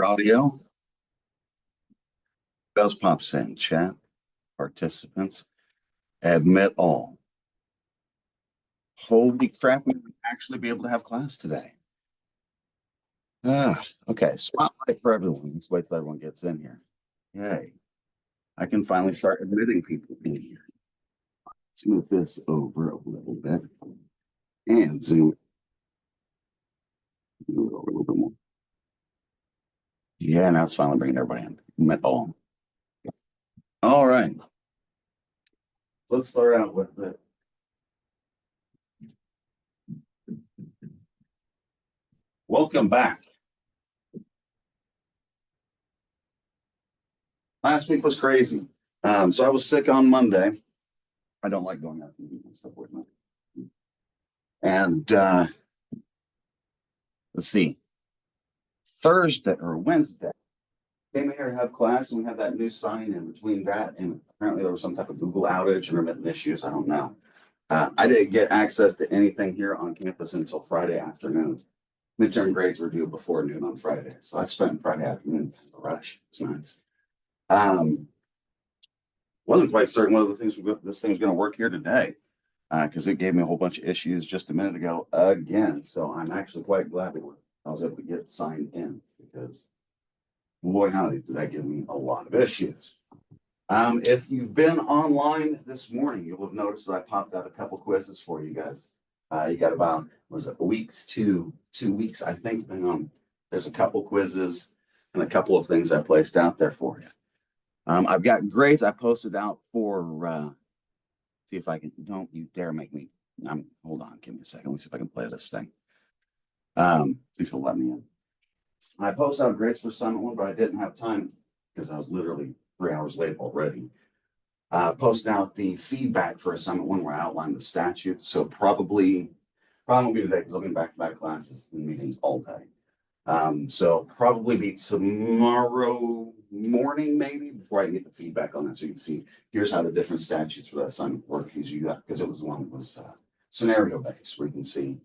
Audio. Bells pops in. Chat participants admit all. Holy crap! We might actually be able to have class today. Okay. Spotlight for everyone. Let's wait till everyone gets in here. Yay! I can finally start admitting people in here. Let's move this over a little bit and zoom over a little bit more. Yeah, now it's finally bringing everybody in. Admit all. All right. Let's start out with the welcome back. Last week was crazy. So I was sick on Monday. I don't like going out and eating stuff with me. And let's see, Thursday or Wednesday, came here to have class, and we had that new sign in between that, and apparently there was some type of Google outage, intermittent issues. I don't know. I didn't get access to anything here on campus until Friday afternoon. Midterm grades were due before noon on Friday, so I spent Friday afternoon in a rush. It's nice. Wasn't quite certain whether this thing was going to work here today, because it gave me a whole bunch of issues just a minute ago again. So I'm actually quite glad that I was able to get signed in, because boy, howdy, did that give me a lot of issues. If you've been online this morning, you'll have noticed that I popped out a couple quizzes for you guys. You got about, was it a week's to 2 weeks, I think. There's a couple quizzes and a couple of things I placed out there for you. I've got grades I posted out for, see if I can, don't you dare make me, hold on, give me a second. Let me see if I can play this thing. See if you'll let me in. I posted out grades for Summit 1, but I didn't have time because I was literally 3 hours late already. Posted out the feedback for Assignment 1 where I outlined the statute. So probably won't be today because I'll be in back-to-back classes and meetings all day. So probably be tomorrow morning maybe before I get the feedback on that. So you can see here's how the different statutes for that assignment work, because it was one that was scenario based, where you can see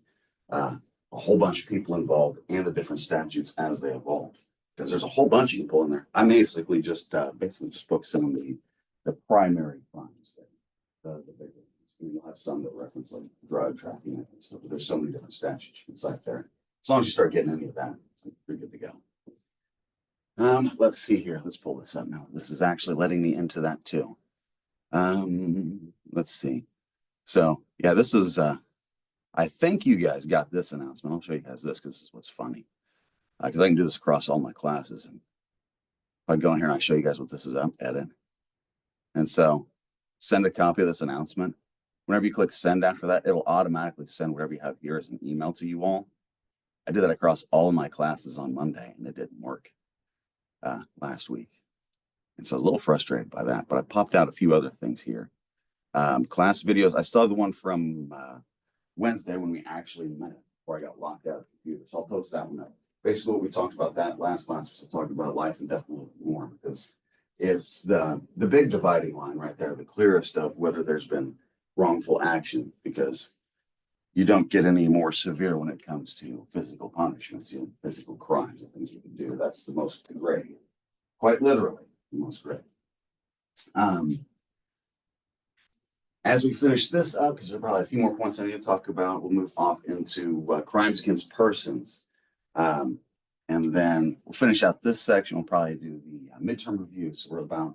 a whole bunch of people involved and the different statutes as they evolve, because there's a whole bunch you can pull in there. I'm basically just focusing on the primary crimes, the big ones. You'll have some that reference like drug trafficking and stuff, but there's so many different statutes you can cite there. As long as you start getting any of that, it's pretty good to go. Let's see here. Let's pull this up now. This is actually letting me into that too. Let's see. So yeah, this is I think you guys got this announcement. I'll show you guys this because this is what's funny. Because I can do this across all my classes. And if I go in here and I show you guys what this is, edit. And so send a copy of this announcement. Whenever you click send after that, it'll automatically send whatever you have here as an email to you all. I did that across all of my classes on Monday, and it didn't work last week. And so I was a little frustrated by that, but I popped out a few other things here. Class videos. I still have the one from Wednesday when we actually met before I got locked out of the computer. So I'll post that one up. Basically, what we talked about that last class was talking about life and death a little bit more, because it's the big dividing line right there, the clearest of whether there's been wrongful action, because you don't get any more severe when it comes to physical punishments, physical crimes and things you can do. That's the most grave, quite literally the most grave. As we finish this up, because there are probably a few more points I need to talk about, we'll move off into crimes against persons. And then we'll finish out this section. We'll probably do the midterm review. So we're about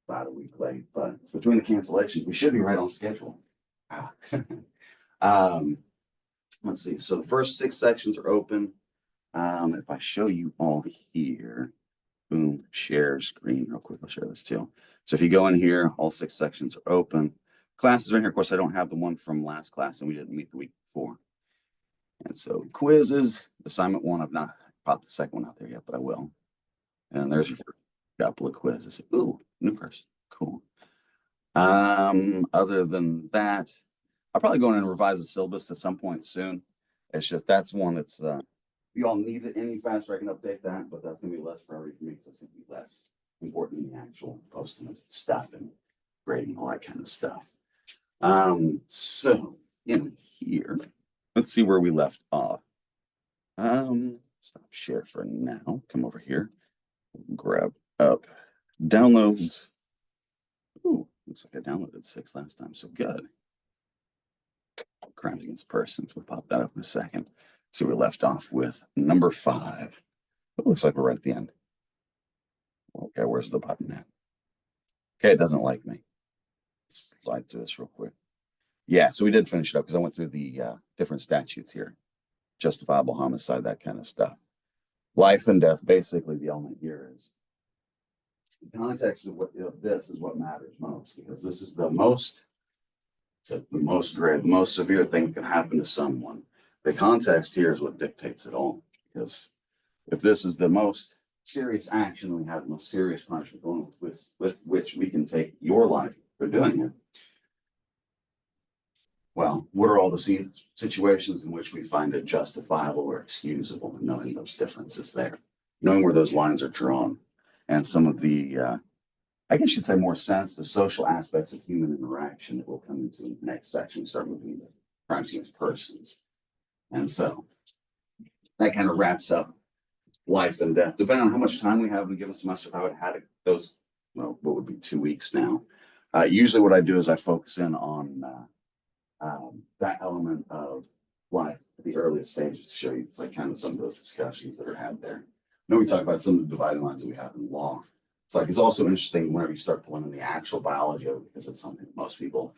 a week late, but between the cancellations, we should be right on schedule. Let's see. So the first 6 sections are open. If I show you all here, boom, share screen real quick. I'll share this too. So if you go in here, all 6 sections are open. Classes are in here. Of course, I don't have the one from last class, and we didn't meet the week before. And so quizzes, assignment 1, I've not popped the second one out there yet, but I will. And there's your first couple of quizzes. Ooh, new person. Cool. Other than that, I'll probably go in and revise the syllabus at some point soon. It's just that's one that's you all need it any faster I can update that, but that's gonna be less priority for me because it's gonna be less important than the actual posting of stuff and grading, all that kind of stuff. So in here, let's see where we left off. Stop share for now. Come over here. Grab up downloads. Ooh, looks like I downloaded 6 last time, so good. Crimes against persons. We'll pop that up in a second. So we left off with number 5. It looks like we're right at the end. Okay, where's the button at? Okay, it doesn't like me. Let's slide through this real quick. Yeah, so we did finish it up because I went through the different statutes here. Justifiable homicide, that kind of stuff. Life and death, basically the element here is the context of this is what matters most, because this is the most grave, the most severe thing that can happen to someone. The context here is what dictates it all, because if this is the most serious action we have, the most serious punishment going with which we can take your life for doing it. Well, what are all the situations in which we find it justifiable or excusable, and knowing those differences there, knowing where those lines are drawn, and some of the, I guess you'd say, more sensitive social aspects of human interaction that we'll come into in the next section. We start moving into crimes against persons. And so that kind of wraps up life and death. Depending on how much time we have in a given semester, if I would have had those, well, what would be 2 weeks now. Usually what I do is I focus in on that element of life at the earliest stages to show you, it's like kind of some of those discussions that are had there. Then we talk about some of the dividing lines that we have in law. It's like, it's also interesting whenever you start pulling in the actual biology of it, because it's something that most people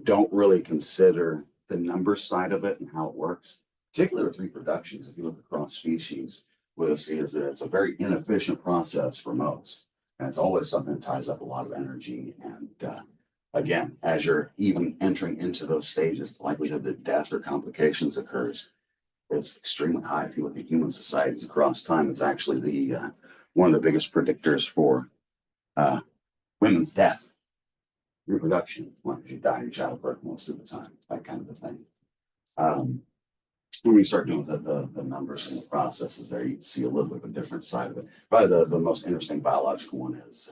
don't really consider the number side of it and how it works, particularly with reproductions. If you look across species, what you'll see is that it's a very inefficient process for most. And it's always something that ties up a lot of energy. And again, as you're even entering into those stages, the likelihood that death or complications occurs is extremely high. If you look at human societies across time, it's actually the one of the biggest predictors for women's death, reproduction. Well, you die in childbirth most of the time, that kind of a thing. When we start doing the numbers and the processes there, you can see a little bit of a different side of it. Probably the most interesting biological one is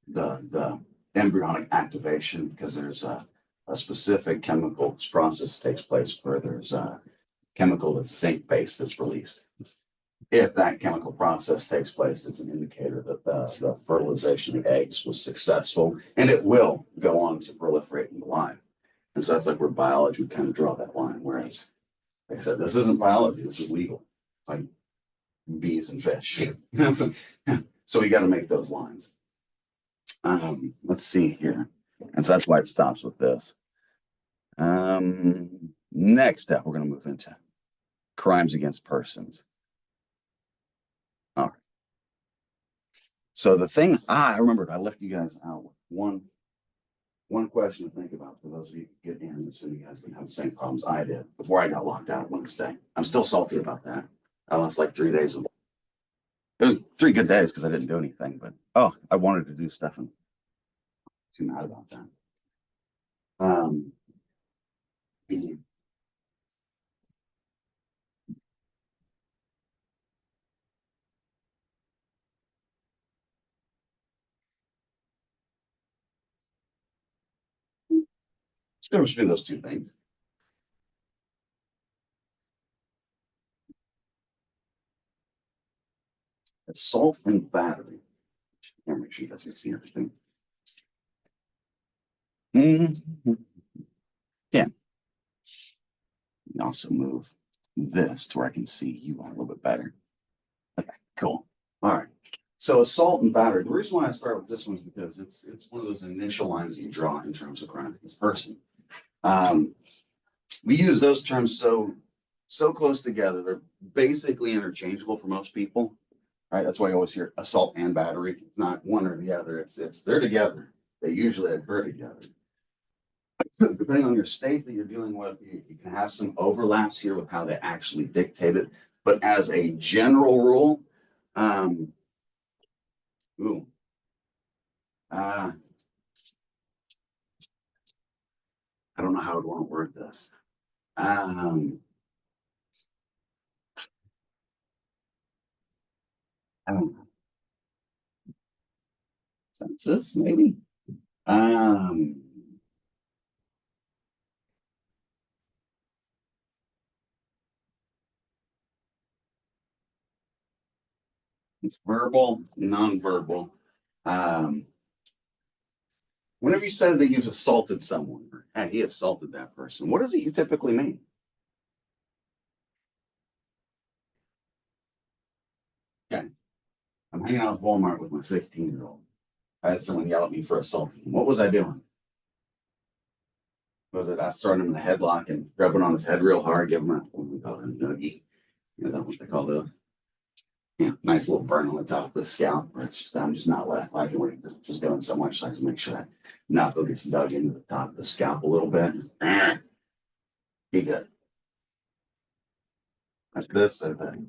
the embryonic activation, because there's a specific chemical process that takes place where there's a chemical that's zinc-based that's released. If that chemical process takes place, it's an indicator that the fertilization of the eggs was successful, and it will go on to proliferate into life. And so that's like where biology would kind of draw that line. Whereas, like I said, this isn't biology, this is legal. It's like bees and fish. So we got to make those lines. Let's see here. And so that's why it stops with this. Next step, we're going to move into crimes against persons. All right. So the thing I remembered, I left you guys out with one question to think about for those of you who get in, so you guys didn't have the same problems I did before I got locked out Wednesday. I'm still salty about that. I lost like 3 days of it. Was 3 good days because I didn't do anything, but I wanted to do stuff and too mad about that. Let's go through those 2 things. Assault and battery. Here, make sure you guys can see everything. Yeah. Also move this to where I can see you a little bit better. Okay, cool. All right. So assault and battery. The reason why I start with this one is because it's one of those initial lines that you draw in terms of crime against person. We use those terms so close together. They're basically interchangeable for most people. Right? That's why you always hear assault and battery. It's not one or the other. It's they're together. They usually occur together. So depending on your state that you're dealing with, you can have some overlaps here with how they actually dictate it. But as a general rule, I don't know how I would want to word this. I don't know. Census, maybe. It's verbal, nonverbal. Whenever you said that you've assaulted someone, or hey, he assaulted that person, what does it you typically mean? Okay. I'm hanging out at Walmart with my 16-year-old. I had someone yell at me for assaulting him. What was I doing? Was it I was throwing him in a headlock and grabbing on his head real hard, give him a what do we call it, a noogie? You know, that's what they call those. Yeah, nice little burn on the top of the scalp. Where it's just I'm just not liking what he's just doing so much. So I have to make sure that knuckle gets dug into the top of the scalp a little bit. Be good. Like this, I think.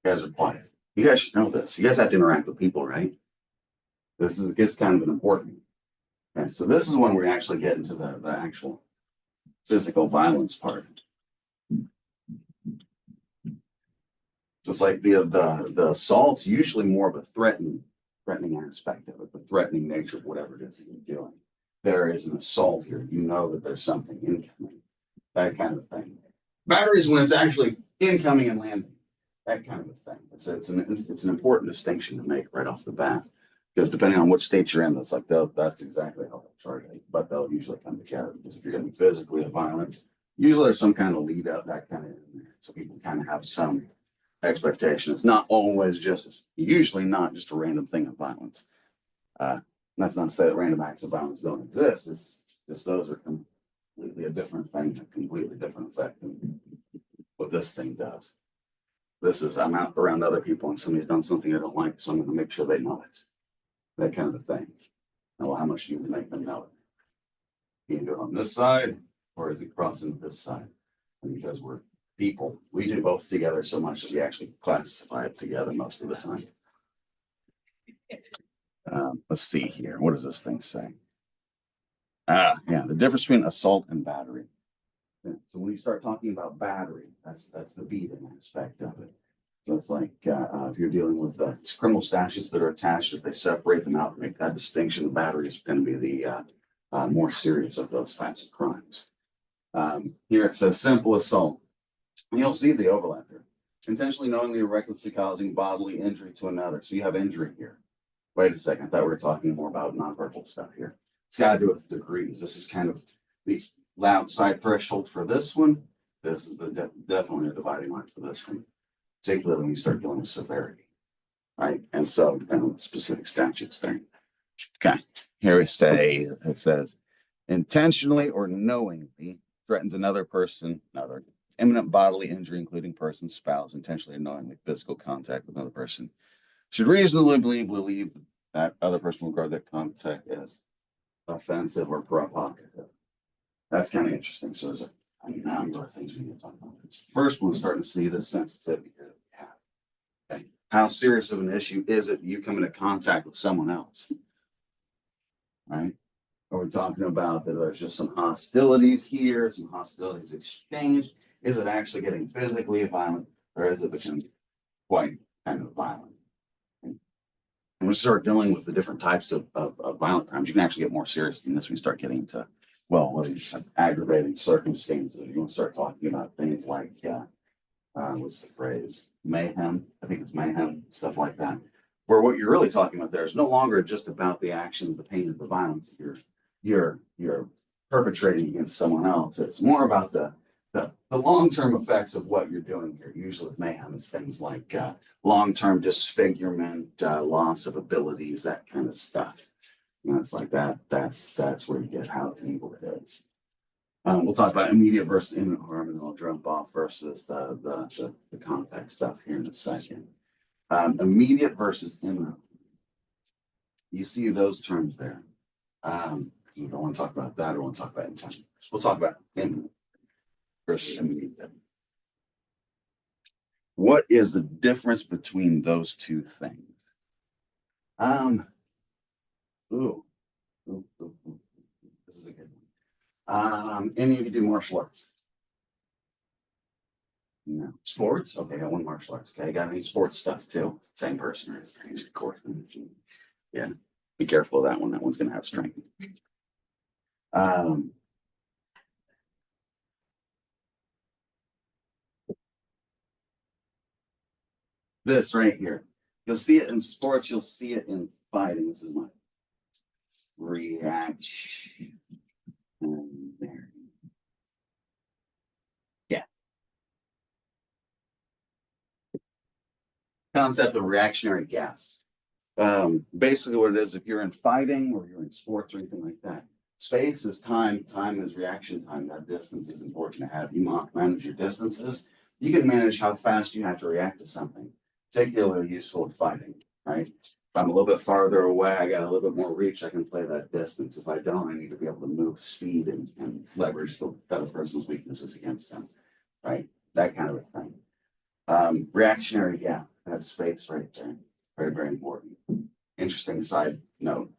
You guys are quiet. You guys should know this. You guys have to interact with people, right? This is gets kind of an important. Okay, so this is when we actually get into the actual physical violence part. So it's like the assault's usually more of a threatening aspect of it, the threatening nature of whatever it is that you're doing. There is an assault here. You know that there's something incoming, that kind of thing. Batteries when it's actually incoming and landing, that kind of a thing. It's an important distinction to make right off the bat because depending on which state you're in, that's exactly how they'll charge it. But they'll usually come together because if you're going to be physically violent, usually there's some kind of lead up that kind of in there, so people kind of have some expectation. It's not always just, usually not just a random thing of violence. That's not to say that random acts of violence don't exist. It's just those are completely a different thing, a completely different effect than what this thing does. This is, I'm out around other people and somebody's done something I don't like, so I'm going to make sure they know it. That kind of a thing. Now, well, how much do you make them know it? Can you do it on this side or is it crossing this side? And because we're people, we do both together so much that we actually classify it together most of the time. Let's see here. What does this thing say? Yeah, the difference between assault and battery. Yeah, so when you start talking about battery, that's the beating aspect of it. So it's like if you're dealing with criminal statutes that are attached, if they separate them out, make that distinction, battery is going to be the more serious of those types of crimes. Here it says simple assault. And you'll see the overlap here. Intentionally, knowingly, or recklessly causing bodily injury to another. So you have injury here. Wait a second. I thought we were talking more about nonverbal stuff here. It's got to do with degrees. This is kind of the loud side threshold for this one. This is definitely a dividing line for this one, particularly when you start dealing with severity, right? And so, specific statutes there. Okay. Here we say it says intentionally or knowingly threatens another person, imminent bodily injury, including person, spouse, intentionally or knowingly physical contact with another person, should reasonably believe that other person will regard that contact as offensive or provocative. That's kind of interesting. So there's a number of things we need to talk about. First, we're starting to see the sensitivity here that we have. Okay. How serious of an issue is it you come into contact with someone else? Right? Are we talking about that there's just some hostilities here, some hostilities exchanged? Is it actually getting physically violent or is it becoming quite kind of violent? And we start dealing with the different types of violent crimes. You can actually get more serious than this when you start getting into, well, what is aggravating circumstances? You want to start talking about things like, what's the phrase? Mayhem. I think it's mayhem, stuff like that. Where what you're really talking about there is no longer just about the actions, the pain, and the violence you're perpetrating against someone else. It's more about the long-term effects of what you're doing here. Usually with mayhem, it's things like long-term disfigurement, loss of abilities, that kind of stuff. You know, it's like that. That's where you get how evil it is. We'll talk about immediate versus imminent harm, and then I'll jump off versus the context stuff here in a second. Immediate versus imminent. You see those terms there. We don't want to talk about that. I want to talk about intent. We'll talk about imminent versus immediate. What is the difference between those two things? This is a good one. Any of you do martial arts? No. Sports? Okay, I got one martial arts. Okay, I got any sports stuff too. Same person, right? Of course. Yeah. Be careful of that one. That one's gonna have strength. This right here. You'll see it in sports, you'll see it in fighting. This is my reaction. There. Yeah. Concept of reactionary gap. Basically what it is, if you're in fighting or you're in sports or anything like that, space is time, time is reaction time. That distance is important to have. You manage your distances. You can manage how fast you have to react to something, particularly useful in fighting, right? If I'm a little bit farther away, I got a little bit more reach, I can play that distance. If I don't, I need to be able to move speed and leverage the other person's weaknesses against them, right? That kind of a thing. Reactionary gap, that's space right there. Very, very important. Interesting side note.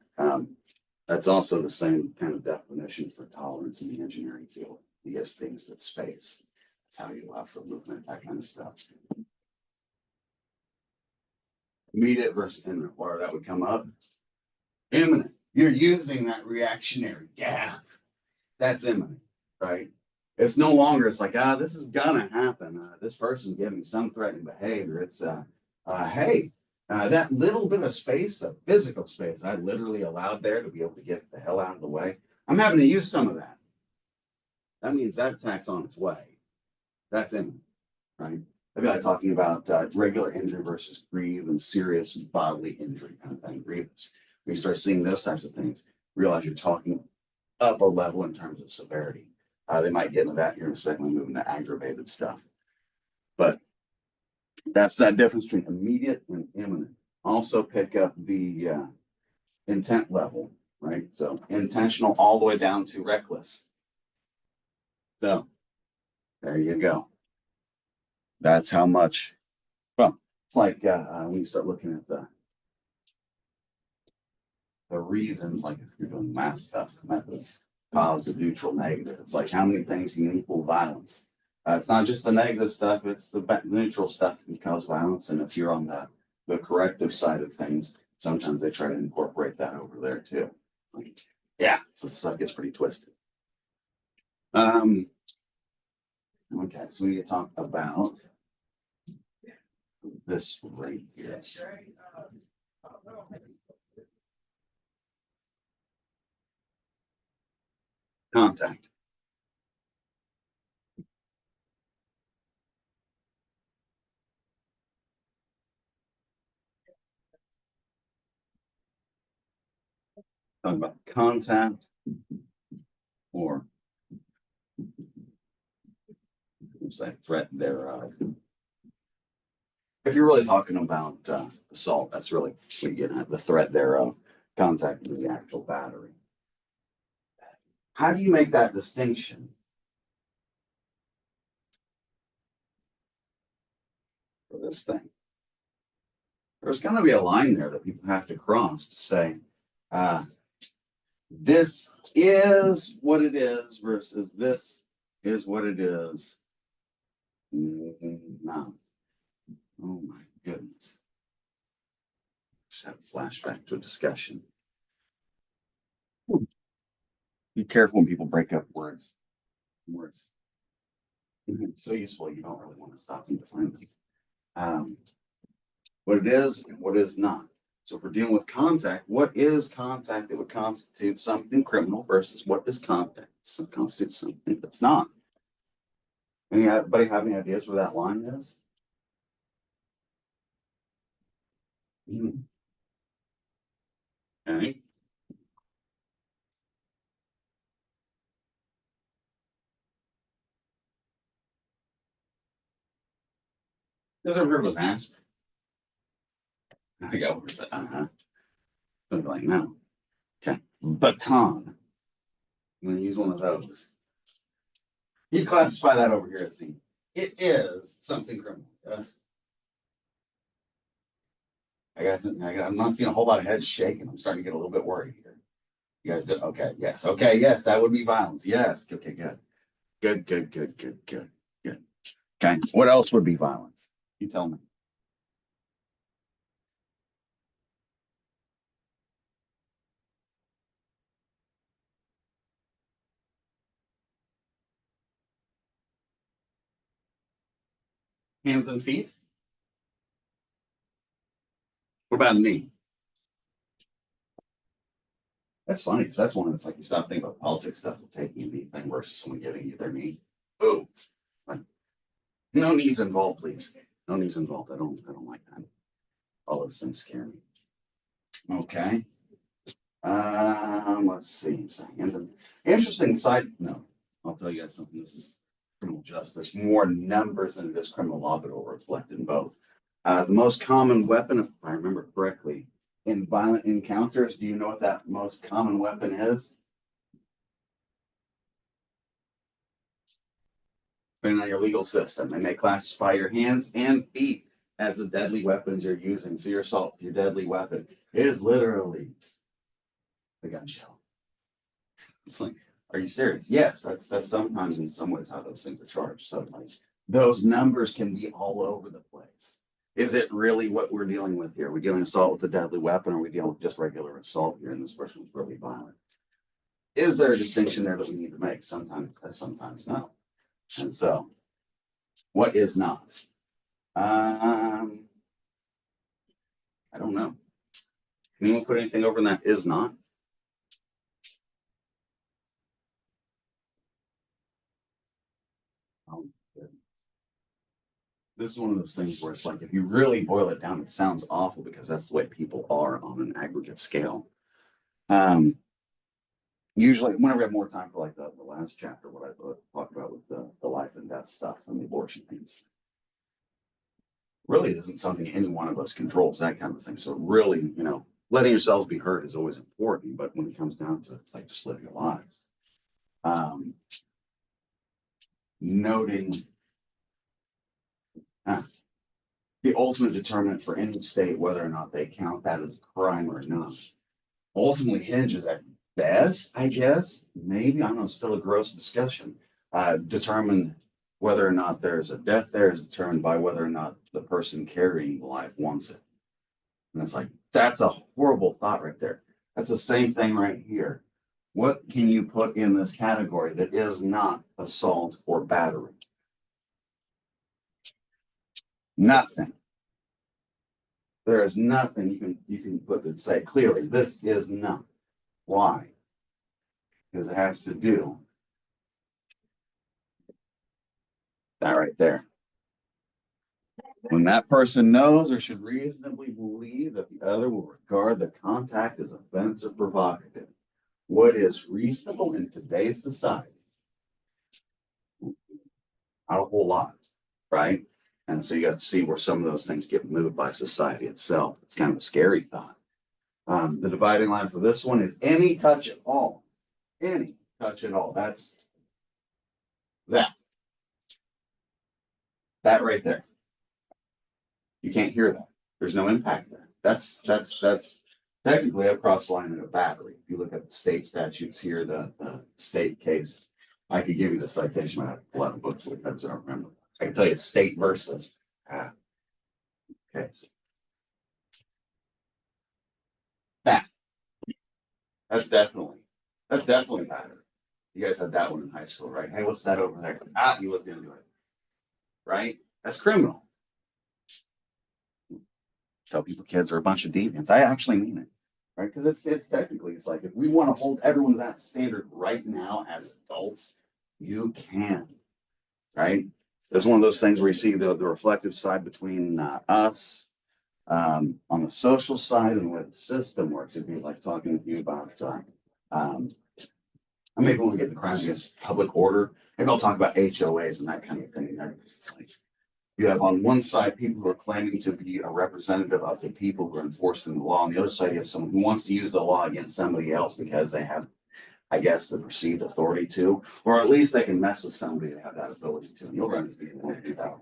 That's also the same kind of definition for tolerance in the engineering field. You guess things that space. That's how you allow for movement, that kind of stuff. Immediate versus imminent, where that would come up. Imminent. You're using that reactionary gap. That's imminent, right? It's no longer, it's like, this is gonna happen. This person's giving some threatening behavior. It's hey, that little bit of space, of physical space, I literally allowed there to be able to get the hell out of the way. I'm having to use some of that. That means that attack's on its way. That's imminent, right? I'd be like talking about regular injury versus grieve and serious bodily injury kind of thing, grievous. When you start seeing those types of things, realize you're talking up a level in terms of severity. They might get into that here in a second, we move into aggravated stuff. But that's that difference between immediate and imminent. Also pick up the intent level, right? So intentional all the way down to reckless. So there you go. That's how much. Well, it's like when you start looking at the reasons, like if you're doing math stuff, methods, positive, neutral, negative. It's like how many things can equal violence. It's not just the negative stuff; it's the neutral stuff that can cause violence. And if you're on the corrective side of things, sometimes they try to incorporate that over there too. Like, yeah, so stuff gets pretty twisted. Okay, so we need to talk about this right here. Contact. Talking about contact or say threat thereof. If you're really talking about assault, that's really what you get at, the threat thereof, contact with the actual battery. How do you make that distinction for this thing? There's going to be a line there that people have to cross to say, this is what it is versus this is what it is. No. Oh my goodness. Just have a flashback to a discussion. Be careful when people break up words. Words. So useful, you don't really want to stop and define them. What it is and what is not. So if we're dealing with contact, what is contact that would constitute something criminal versus what is contact that constitutes something that's not? Anybody have any ideas where that line is? Okay. Has ever heard of an asp? I go, uh-huh. Something like no. Okay. Baton. I'm going to use one of those. You classify that over here as the it is something criminal. Yes. I'm not seeing a whole lot of heads shaking. I'm starting to get a little bit worried here. You guys do okay, yes. Okay, yes, that would be violence. Yes. Okay, good. Good, good, good, good, good, good. Okay. What else would be violence? You tell me. Hands and feet? about a knee? That's funny because that's one that's like you stop thinking about politics stuff, taking a knee thing versus someone giving you their knee. Oh, like, no knees involved, please. No knees involved. I don't like that. All those things scare me. Okay. Let's see. So, interesting side. No, I'll tell you guys something. This is criminal justice. More numbers than it is criminal law, but it'll reflect in both. The most common weapon, if I remember correctly, in violent encounters. Do you know what that most common weapon is? Depending on your legal system, they may classify your hands and feet as the deadly weapons you're using. So your assault, your deadly weapon is literally the gun shell. It's like, are you serious? Yes, that's sometimes in some ways how those things are charged. So like those numbers can be all over the place. Is it really what we're dealing with here? Are we dealing assault with a deadly weapon, or are we dealing with just regular assault here? And this person was really violent. Is there a distinction there that we need to make? Sometimes, sometimes no. And so, what is not? I don't know. Can anyone put anything over in that is not? Oh, this is one of those things where it's like, if you really boil it down, it sounds awful because that's the way people are on an aggregate scale. Usually, whenever we have more time for like the last chapter, what I talked about with the life and death stuff and the abortion things, really isn't something any one of us controls, that kind of thing. So really, letting yourselves be heard is always important, but when it comes down to it, it's like just living your lives. Noting the ultimate determinant for any state, whether or not they count that as a crime or not, ultimately hinges at best, I guess, maybe, I don't know, still a gross discussion, determine whether or not there's a death there is determined by whether or not the person carrying the life wants it. And it's like, that's a horrible thought right there. That's the same thing right here. What can you put in this category that is not assault or battery? Nothing. There is nothing you can put that say clearly this is not. Why? Because it has to do that right there. When that person knows or should reasonably believe that the other will regard the contact as offensive or provocative. What is reasonable in today's society? Not a whole lot, right? And so you got to see where some of those things get moved by society itself. It's kind of a scary thought. The dividing line for this one is any touch at all. Any touch at all. That's that. That right there. You can't hear that. There's no impact there. That's technically a cross line in a battery. If you look at the state statutes here, the state case, I could give you the citation. I have a lot of books with them, so I don't remember. I can tell you it's state versus case. That's definitely battery. You guys had that one in high school, right? Hey, what's that over there? You looked into it, right? That's criminal. Tell people kids are a bunch of deviants. I actually mean it, right? Because it's technically, it's like if we want to hold everyone to that standard right now as adults, you can, right? It's one of those things where you see the reflective side between us on the social side and where the system works. It'd be like talking with you about maybe when we get the crimes against public order, maybe I'll talk about HOAs and that kind of thing. It's like you have on one side people who are claiming to be a representative of the people who are enforcing the law. On the other side, you have someone who wants to use the law against somebody else because they have, I guess, the perceived authority to, or at least they can mess with somebody that have that ability to. And you'll run into people who do that,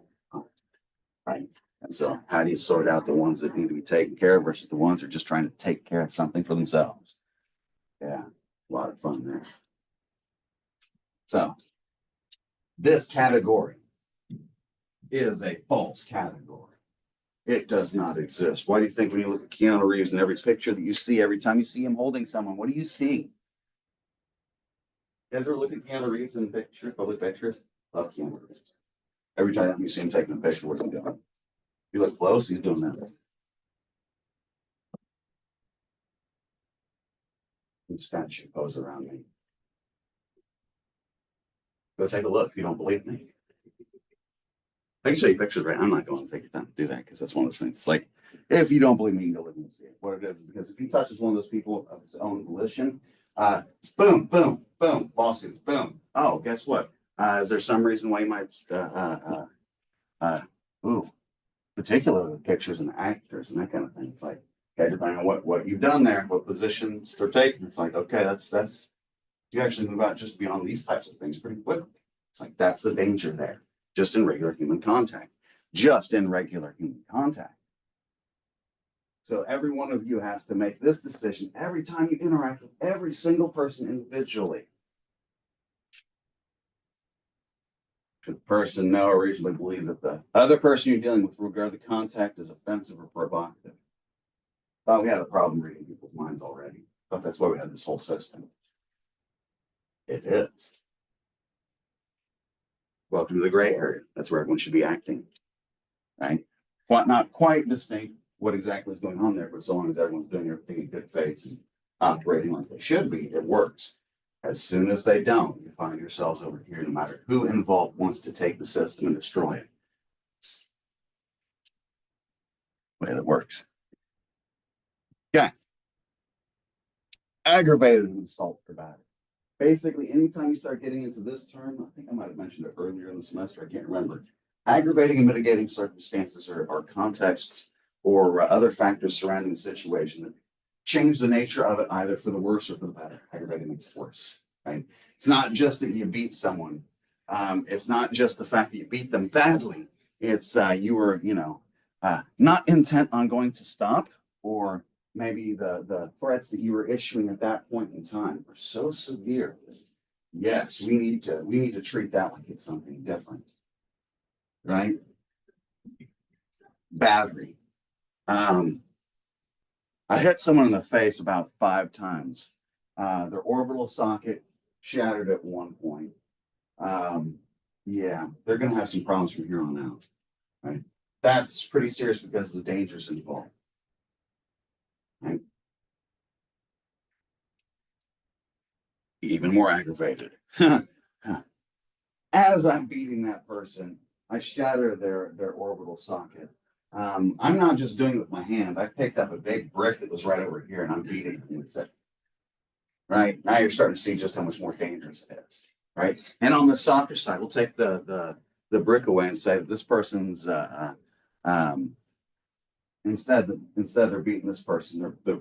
right? And so, how do you sort out the ones that need to be taken care of versus the ones who are just trying to take care of something for themselves? Yeah, a lot of fun there. So, this category is a false category. It does not exist. Why do you think when you look at Keanu Reeves in every picture that you see, every time you see him holding someone, what do you see? You guys ever look at Keanu Reeves in pictures, public pictures? Love Keanu Reeves. Every time you see him taking a picture, what's he doing? If you look close, he's doing that. statue pose around me. Go take a look if you don't believe me. I can show you pictures, right? I'm not going to take your time to do that because that's one of those things. It's like, if you don't believe me, you can go look and see it. What it is, because if he touches one of those people of his own volition, boom, boom, boom, lawsuits, boom. Oh, guess what? Is there some reason why you might, particularly pictures and actors and that kind of thing? It's like, okay, depending on what you've done there, what positions they're taking, it's like, okay, that's you actually move out just beyond these types of things pretty quickly. It's like that's the danger there. Just in regular human contact. Just in regular human contact. So every one of you has to make this decision every time you interact with every single person individually. Should the person know or reasonably believe that the other person you're dealing with regard the contact is offensive or provocative? Thought we had a problem reading people's minds already. But that's why we had this whole system. It is. Welcome to the gray area. That's where everyone should be acting, right? Not quite distinct what exactly is going on there, but so long as everyone's doing everything in good faith and operating like they should be, it works. As soon as they don't, you find yourselves over here, no matter who involved wants to take the system and destroy it. It's the way that works. Okay. Aggravated assault or battery. Basically, anytime you start getting into this term, I think I might have mentioned it earlier in the semester, I can't remember. Aggravating and mitigating circumstances are contexts or other factors surrounding the situation that change the nature of it either for the worse or for the better. Aggravating makes it worse, right? It's not just that you beat someone. It's not just the fact that you beat them badly. It's you were, not intent on going to stop, or maybe the threats that you were issuing at that point in time are so severe. Yes, we need to treat that like it's something different, right? Battery. I hit someone in the face about 5 times. Their orbital socket shattered at one point. Yeah, they're going to have some problems from here on out, right? That's pretty serious because of the dangers involved. Right? Even more aggravated. As I'm beating that person, I shatter their orbital socket. I'm not just doing it with my hand. I picked up a big brick that was right over here and I'm beating it with it. Right? Now you're starting to see just how much more dangerous it is. Right? And on the softer side, we'll take the brick away and say that this person's instead they're beating this person, they're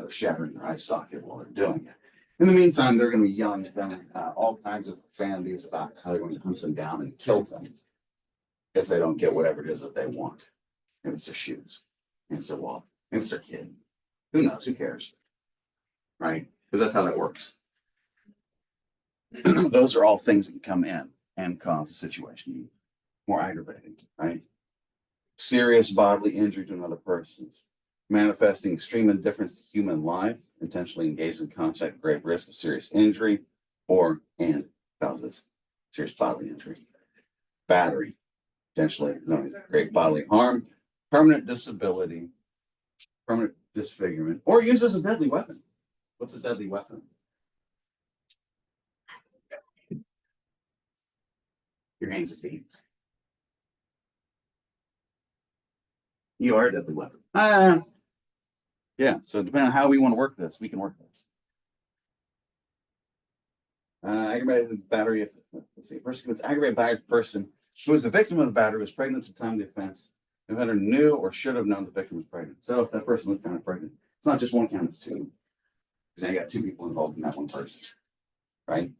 shattering their eye socket while they're doing it. In the meantime, they're going to be yelling at them all kinds of profanities about how they're going to hunt them down and kill them if they don't get whatever it is that they want. And it's their shoes. And it's their wallet. And it's their kid. Who knows? Who cares? Right? Because that's how that works. Those are all things that can come in and cause a situation more aggravating, right? Serious bodily injury to another person's, manifesting extreme indifference to human life, intentionally engaged in contact at grave risk of serious injury, and causes serious bodily injury. Battery, potentially great bodily harm, permanent disability, permanent disfigurement, or uses a deadly weapon. What's a deadly weapon? Your hands and feet. You are a deadly weapon. Yeah, so depending on how we want to work this, we can work this. Aggravated battery, let's see, person commits aggravated battery of the person who was the victim of the battery was pregnant at the time of the offense, the offender knew or should have known the victim was pregnant. So if that person was kind of pregnant, it's not just one count, it's 2. Because now you got 2 people involved in that one person, right?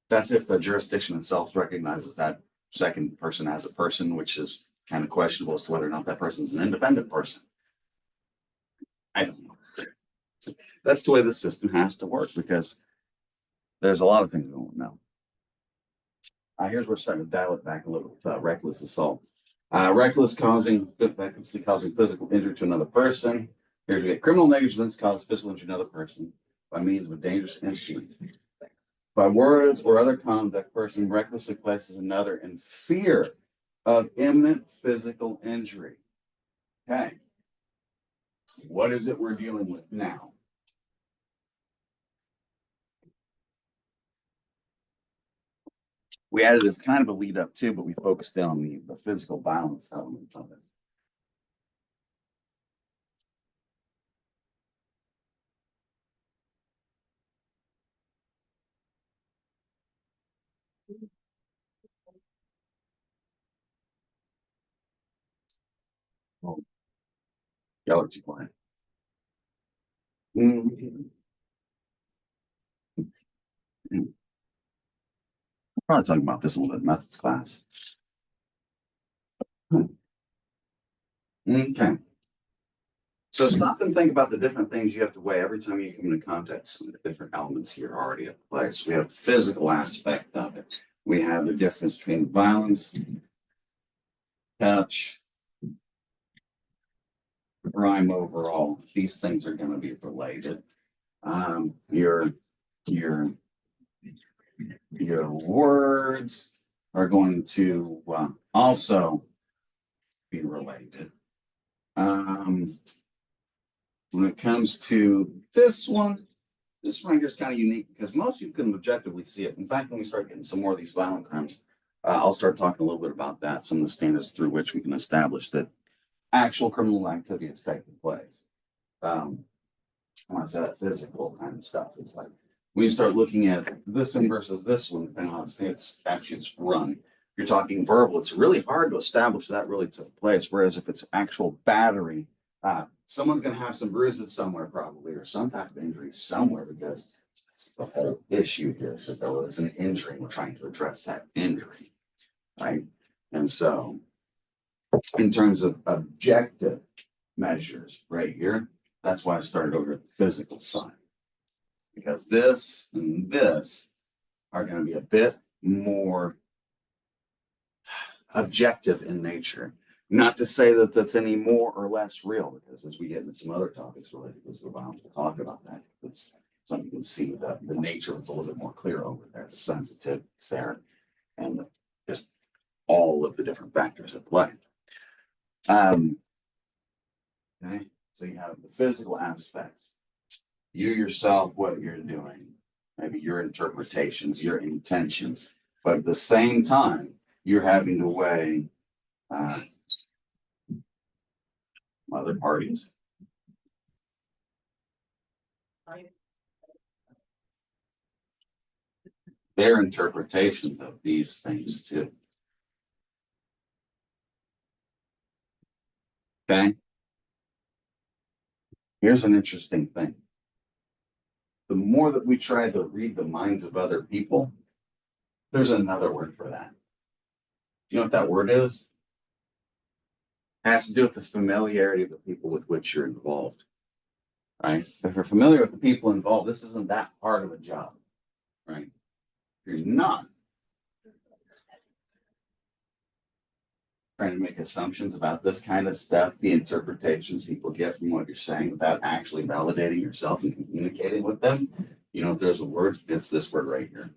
That's if the jurisdiction itself recognizes that second person as a person, which is kind of questionable as to whether or not that person is an independent person. I don't know. That's the way the system has to work because there's a lot of things we don't know. Here's where we're starting to dial it back a little bit. Reckless assault. Recklessly causing physical injury to another person. Here to get criminal negligence causes physical injury to another person by means of a dangerous instrument. By words or other conduct, person recklessly places another in fear of imminent physical injury. Okay. What is it we're dealing with now? We added as kind of a lead up too, but we focused in on the physical violence element of it. Oh, y'all are too quiet. Mhm. Probably talking about this a little bit in methods class. Okay. So stop and think about the different things you have to weigh every time you come into contact with some of the different elements here already at play. So we have the physical aspect of it. We have the difference between violence, touch, crime overall. These things are going to be related. Your your words are going to also be related. When it comes to this one right here is kind of unique because most of you couldn't objectively see it. In fact, when we start getting some more of these violent crimes, I'll start talking a little bit about that, some of the standards through which we can establish that actual criminal activity is taking place. When I say that physical kind of stuff, it's like when you start looking at this one versus this one, depending on how statutes run, you're talking verbal. It's really hard to establish that really took place. Whereas if it's actual battery, someone's going to have some bruises somewhere probably, or some type of injury somewhere because that's the whole issue here. So there was an injury, we're trying to address that injury, right? And so, in terms of objective measures, right here, that's why I started over at the physical side, because this and this are going to be a bit more objective in nature. Not to say that that's any more or less real, because as we get into some other topics related to physical violence, we'll talk about that. It's something you can see the nature it's a little bit more clear over there, the sensitivities there, and just all of the different factors at play. Okay, so you have the physical aspects, you yourself, what you're doing, maybe your interpretations, your intentions, but at the same time, you're having to weigh other parties. Their interpretations of these things too. Okay. Here's an interesting thing. The more that we try to read the minds of other people, there's another word for that. Do you know what that word is? It has to do with the familiarity of the people with which you're involved. Right? If you're familiar with the people involved, this isn't that hard of a job. Right? If you're not trying to make assumptions about this kind of stuff, the interpretations people get from what you're saying without actually validating yourself and communicating with them. You know, if there's a word, it's this word right here.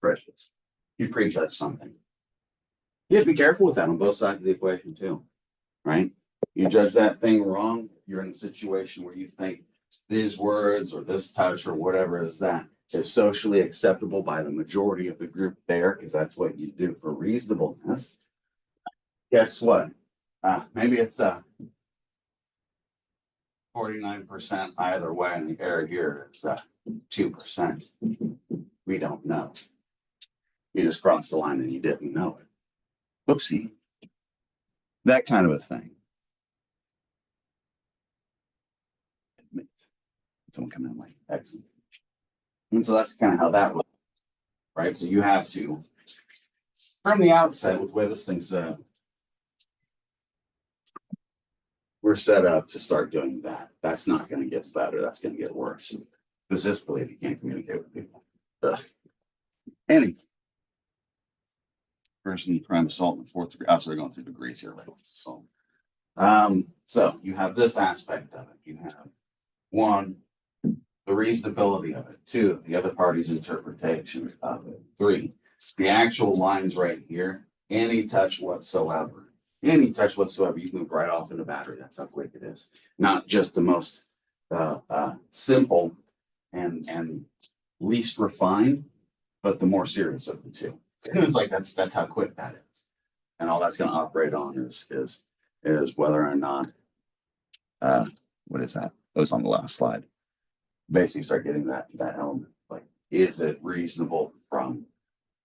Precious. You prejudge something. You have to be careful with that on both sides of the equation too, right? You judge that thing wrong, you're in a situation where you think these words or this touch or whatever is that is socially acceptable by the majority of the group there, because that's what you do for reasonableness. Guess what? Maybe it's 49% either way, and the error here is 2%. We don't know. You just crossed the line and you didn't know it. Oopsie. That kind of a thing. Someone coming in late. Excellent. And so that's kind of how that works, right? So you have to, from the outset, with the way this thing's we're set up to start doing that. That's not going to get better. That's going to get worse. Specifically, if you can't communicate with people. Any person, crime, assault in the fourth degree. So we're going through degrees here. Right? So you have this aspect of it. You have one, the reasonability of it. Two, the other party's interpretation of it. Three, the actual lines right here Any touch whatsoever. Any touch whatsoever, you move right off into battery. That's how quick it is. Not just the most simple and least refined, but the more serious of the two. It's like that's how quick that is. And all that's going to operate on is whether or not what is that? That was on the last slide. Basically start getting that element. Like, is it reasonable from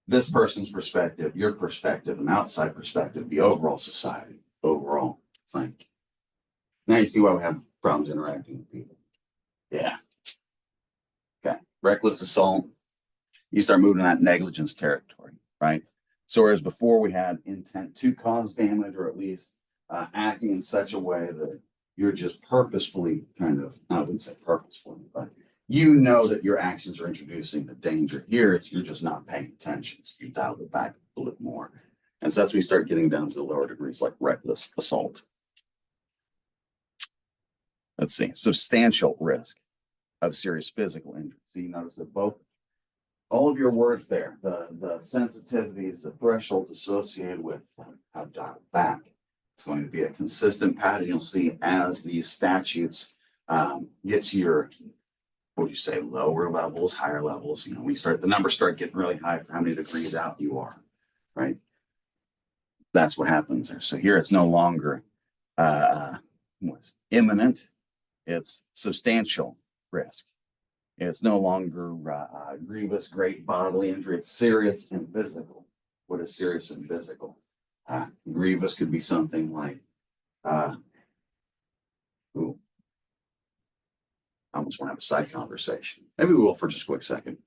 this person's perspective, your perspective, an outside perspective, the overall society, overall? It's like, now you see why we have problems interacting with people. Yeah. Okay. Reckless assault. You start moving in that negligence territory, right? So whereas before we had intent to cause damage, or at least acting in such a way that you're just purposefully kind of, I wouldn't say purposefully, but you know that your actions are introducing the danger. Here, you're just not paying attention. So you dial it back a little bit more. And so that's when we start getting down to the lower degrees like reckless assault. Let's see, substantial risk of serious physical injury. So you notice that all of your words there, the sensitivities, the thresholds associated with how to dial it back. It's going to be a consistent pattern you'll see as these statutes get to your, what would you say, lower levels, higher levels. You know, the numbers start getting really high for how many degrees out you are, right? That's what happens there. So here it's no longer imminent, it's substantial risk. It's no longer grievous, great bodily injury. It's serious and physical. What is serious and physical? Grievous could be something like, I almost want to have a side conversation. Maybe we will for just a quick second.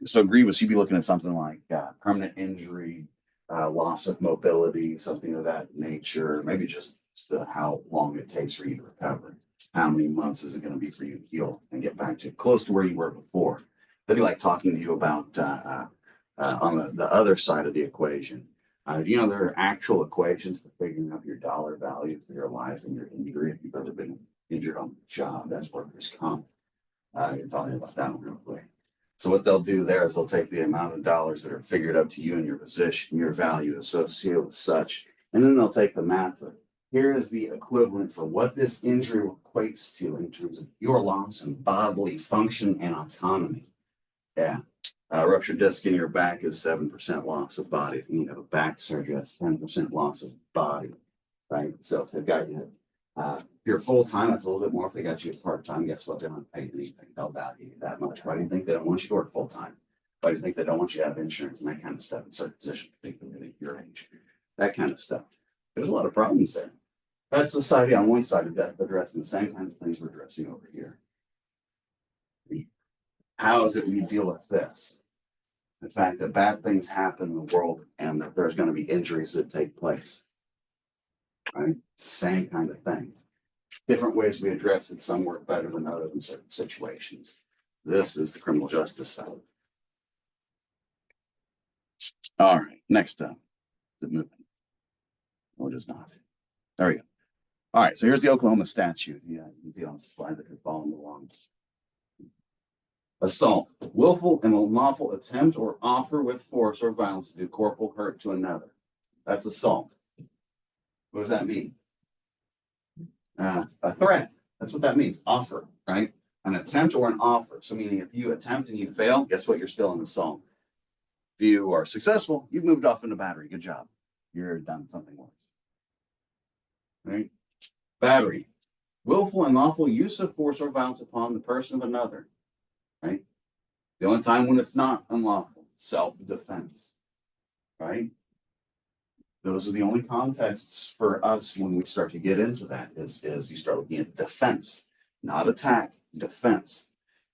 So grievous, you'd be looking at something like permanent injury, loss of mobility, something of that nature. Maybe just how long it takes for you to recover. How many months is it going to be for you to heal and get back to close to where you were before? They'd be like talking to you about on the other side of the equation. You know, there are actual equations for figuring out your dollar value for your life and your injury. If you've ever been injured on the job, that's workers' comp. You're talking about that one real quick. So what they'll do there is they'll take the amount of dollars that are figured up to you and your position, your value associated with such, and then they'll take the math of, here is the equivalent for what this injury equates to in terms of your loss and bodily function and autonomy. Yeah. Ruptured disc in your back is 7% loss of body. If you have a back surgery, that's 10% loss of body, right? So if they've got you, if you're full-time, that's a little bit more. If they got you as part-time, guess what? They don't pay anything. They'll value you that much. Why do you think they don't want you to work full-time? Why do you think they don't want you to have insurance and that kind of stuff in certain positions, particularly at your age? That kind of stuff. There's a lot of problems there. That's society on one side of that, addressing the same kinds of things we're addressing over here. How is it we deal with this? The fact that bad things happen in the world and that there's going to be injuries that take place. Right? It's the same kind of thing. Different ways we address it. Some work better than others in certain situations. This is the criminal justice side. All right, next up. Is it moving? No, it is not. There we go. All right, so here's the Oklahoma statute. Yeah, you can see on the slide that you're following along. Assault, willful and unlawful attempt or offer with force or violence to do corporal hurt to another. That's assault. What does that mean? A threat. That's what that means. Offer, right? An attempt or an offer. So meaning if you attempt and you fail, guess what? You're still an assault. If you are successful, you've moved off into battery. Good job. You're done something worse. Right? Battery. Willful and lawful use of force or violence upon the person of another. Right? The only time when it's not unlawful, self-defense. Right? Those are the only contexts for us when we start to get into that is you start looking at defense, not attack, defense.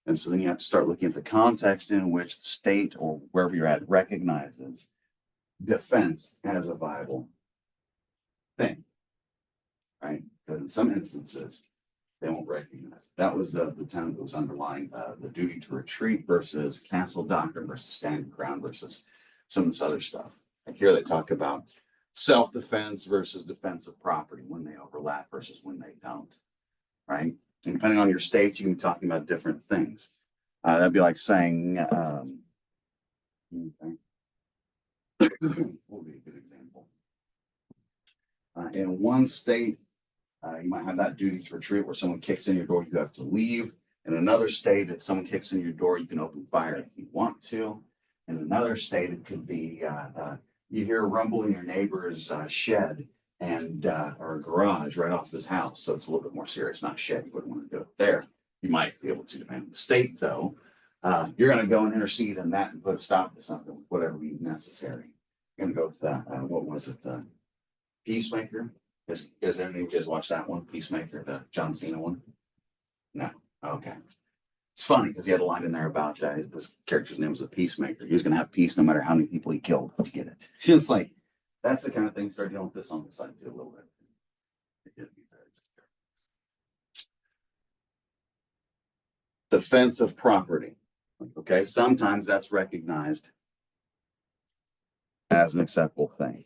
And so then you have to start looking at the context in which the state or wherever you're at recognizes defense as a viable thing. Right? Because in some instances, they won't recognize it. That was the tenet that was underlying the duty to retreat versus castle doctrine versus standing ground versus some of this other stuff. Like here they talk about self-defense versus defense of property when they overlap versus when they don't, right? And depending on your states, you can be talking about different things. That'd be like saying, what would be a good example? In one state, you might have that duty to retreat where someone kicks in your door, you have to leave. In another state, if someone kicks in your door, you can open fire if you want to. In another state, it could be you hear a rumble in your neighbor's shed and or garage right off his house. So it's a little bit more serious, not shed. You wouldn't want to do it there. You might be able to, depending on the state, though. You're going to go and intercede in that and put a stop to something, whatever means necessary. You're going to go with what was it, the Peacemaker? Is any of you guys watch that one, Peacemaker, the John Cena one? No. Okay. It's funny because he had a line in there about this character's name was the Peacemaker. He was going to have peace no matter how many people he killed to get it. It's like that's the kind of thing. Start dealing with this on the side too a little bit. Defense of property. Okay, sometimes that's recognized as an acceptable thing.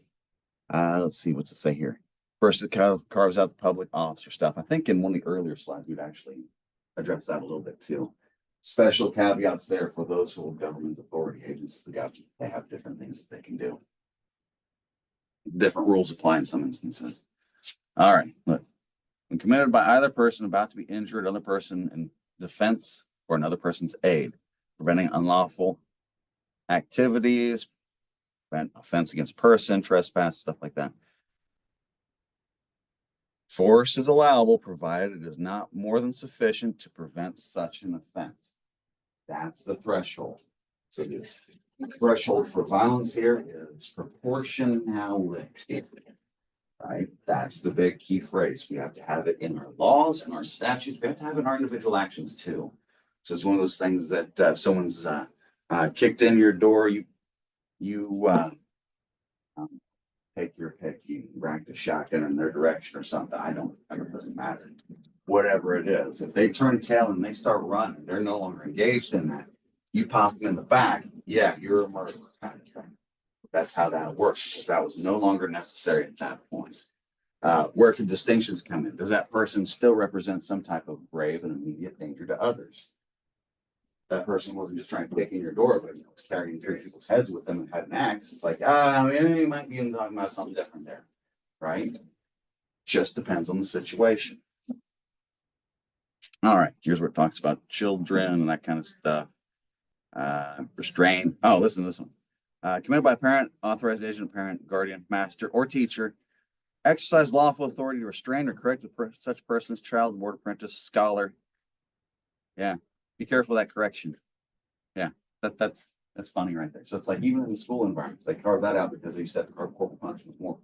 Let's see, what's it say here? First, it kind of carves out the public officer stuff. I think in one of the earlier slides, we'd actually address that a little bit too. Special caveats there for those who hold government authority, agents of the government. They have different things that they can do. Different rules apply in some instances. All right, look. When committed by either person about to be injured, another person in defense or another person's aid, preventing unlawful activities, prevent offense against person, trespass, stuff like that. Force is allowable provided it is not more than sufficient to prevent such an offense. That's the threshold. So this threshold for violence here is proportionality, right? That's the big key phrase. We have to have it in our laws and our statutes. We have to have it in our individual actions too. So it's one of those things that if someone's kicked in your door, you take your pick, you racked a shotgun in their direction or something. It doesn't matter. Whatever it is, if they turn tail and they start running, they're no longer engaged in that. You pop them in the back, yeah, you're a murderer kind of thing. That's how that works, because that was no longer necessary at that point. Where could distinctions come in? Does that person still represent some type of grave and immediate danger to others? That person wasn't just trying to kick in your door, but was carrying 3 people's heads with them and had an axe. It's like, you might be talking about something different there, right? Just depends on the situation. All right, here's where it talks about children and that kind of stuff. Restrain. Oh, listen to this one. Committed by a parent, authorized agent, parent, guardian, master, or teacher, exercise lawful authority to restrain or correct such person's child, ward, apprentice, scholar. Yeah. Be careful of that correction. Yeah, that's funny right there. So it's like even in the school environments, they carve that out because they used to have to carve corporal punishment more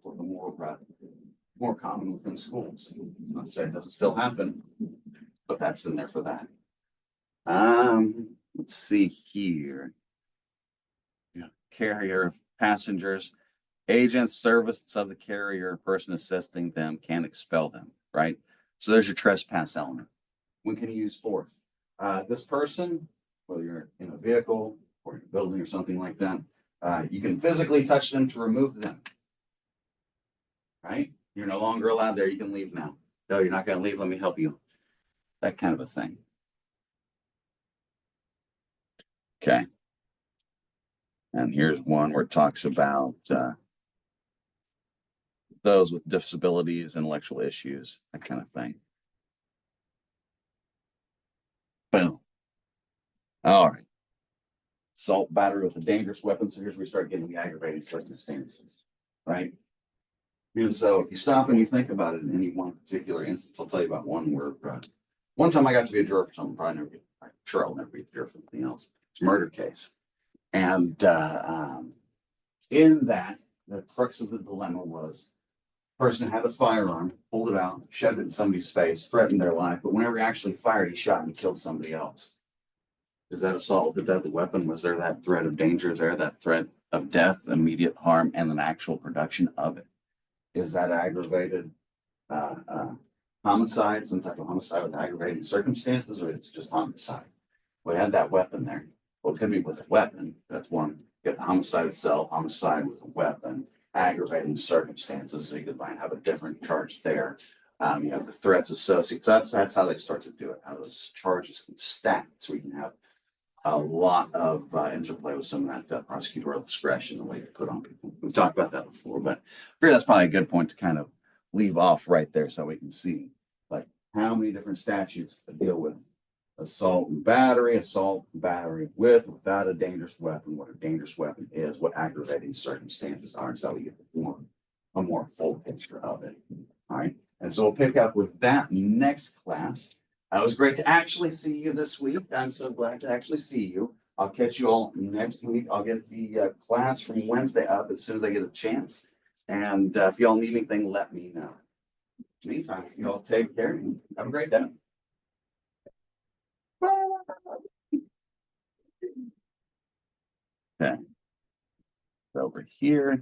common within schools. I'm not saying it doesn't still happen, but that's in there for that. Let's see here. Yeah, carrier of passengers, agents, servants of the carrier, person assisting them can expel them, right? So there's your trespass element. When can you use force? This person, whether you're in a vehicle or in a building or something like that, you can physically touch them to remove them, right? You're no longer allowed there. You can leave now. No, you're not going to leave. Let me help you. That kind of a thing. Okay. And here's one where it talks about those with disabilities, intellectual issues, that kind of thing. Boom. All right. Assault, battery with a dangerous weapon. So here's where we start getting the aggravating circumstances, right? And so if you stop and you think about it in any one particular instance, I'll tell you about one where one time I got to be a juror for something, probably never I'm sure I'll never be a juror for anything else. It's a murder case. And in that, the crux of the dilemma was person had a firearm, pulled it out, shoved it in somebody's face, threatened their life, but whenever he actually fired, he shot and killed somebody else. Is that assault with a deadly weapon? Was there that threat of danger there, that threat of death, immediate harm, and an actual production of it? Is that aggravated homicide, some type of homicide with aggravating circumstances, or it's just homicide? We had that weapon there. Well, it could be with a weapon. That's one. You get the homicide itself, homicide with a weapon, aggravating circumstances. So you could have a different charge there. You have the threats associated. So that's how they start to do it, how those charges can stack. So we can have a lot of interplay with some of that prosecutorial discretion, the way they put on people. We've talked about that before, but I figure that's probably a good point to kind of leave off right there so we can see like how many different statutes deal with assault and battery with, without a dangerous weapon, what a dangerous weapon is, what aggravating circumstances are, so we get a more full picture of it. All right. And so we'll pick up with that next class. It was great to actually see you this week. I'm so glad to actually see you. I'll catch you all next week. I'll get the class from Wednesday up as soon as I get a chance. And if y'all need anything, let me know. Meantime, y'all take care and have a great day. Okay. Over here.